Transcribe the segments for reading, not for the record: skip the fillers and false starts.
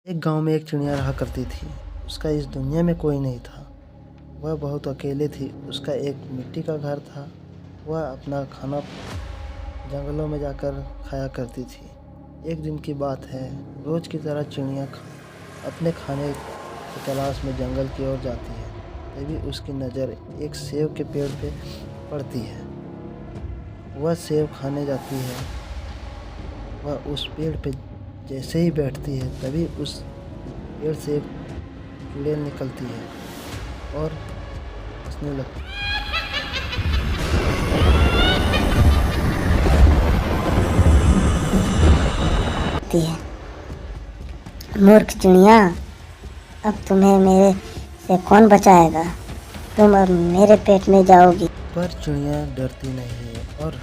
एक गांव में एक चिड़िया रहा करती थी। उसका इस दुनिया में कोई नहीं था। वह बहुत अकेले थी। उसका एक मिट्टी का घर था। वह अपना खाना जंगलों में जाकर खाया करती थी। एक दिन की बात है, रोज की तरह चिड़िया अपने खाने की तलाश में जंगल की ओर जाती है। तभी उसकी नज़र एक सेब के पेड़ पे पड़ती है। वह सेब खाने जाती है। वह उस पेड़ पे जैसे ही बैठती है, तभी उस पेड़ से एक चुड़ैल निकलती है और हंसने लगती है। मूर्ख चिड़िया, अब तुम्हें मेरे से कौन बचाएगा? तुम अब मेरे पेट में जाओगी। पर चिड़िया डरती नहीं है और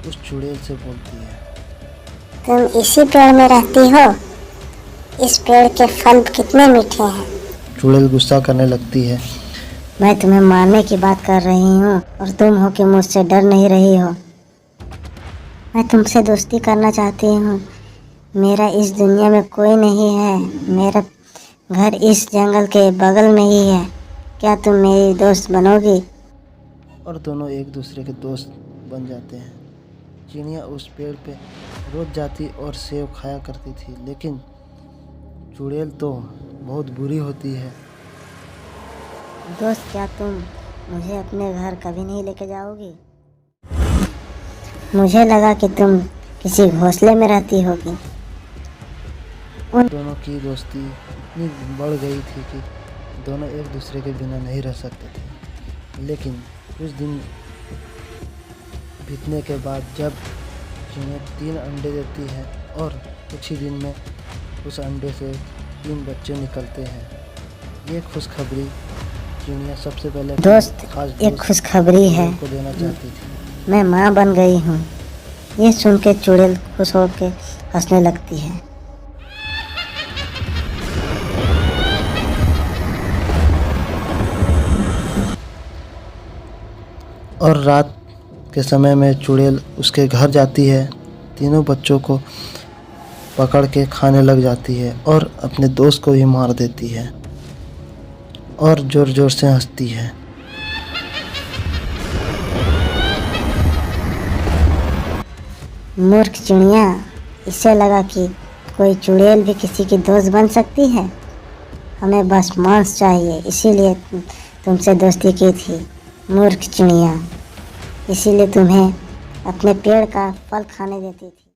उस चुड़ैल से बोलती है, तुम इसी पेड़ में रहती हो? इस पेड़ के फल कितने मीठे हैं। चुड़ैल गुस्सा करने लगती है। मैं तुम्हें मारने की बात कर रही हूँ और तुम हो कि मुझसे डर नहीं रही हो। मैं तुमसे दोस्ती करना चाहती हूँ। मेरा इस दुनिया में कोई नहीं है। मेरा घर इस जंगल के बगल में ही है। क्या तुम मेरी दोस्त बनोगी? और दोनों एक दूसरे के दोस्त बन जाते हैं। चिड़िया उस पेड़ पे रोज जाती और सेब खाया करती थी, लेकिन चुड़ैल तो बहुत बुरी होती है। दोस्त, क्या तुम मुझे अपने घर कभी नहीं लेके जाओगी? मुझे लगा कि तुम किसी घोंसले में रहती होगी। दोनों की दोस्ती इतनी बढ़ गई थी कि दोनों एक दूसरे के बिना नहीं रह सकते थे। लेकिन कुछ दिन बीतने के बाद जब चिड़िया 3 अंडे देती है और कुछ ही दिन में उस अंडे से 3 बच्चे निकलते हैं। ये खुशखबरी चिड़िया सबसे पहले दोस्त, एक खुशखबरी है। को देना चाहती थी। मैं माँ बन गई हूँ। ये सुन के चुड़ैल खुश होकर हंसने लगती है। और रात के समय में चुड़ैल उसके घर जाती है। तीनों बच्चों को पकड़ के खाने लग जाती है और अपने दोस्त को भी मार देती है और ज़ोर ज़ोर से हंसती है। मूर्ख चिड़िया, इससे लगा कि कोई चुड़ैल भी किसी की दोस्त बन सकती है। हमें बस मांस चाहिए, इसीलिए तुमसे दोस्ती की थी। मूर्ख चिड़िया, इसीलिए तुम्हें अपने पेड़ का फल खाने देती थी।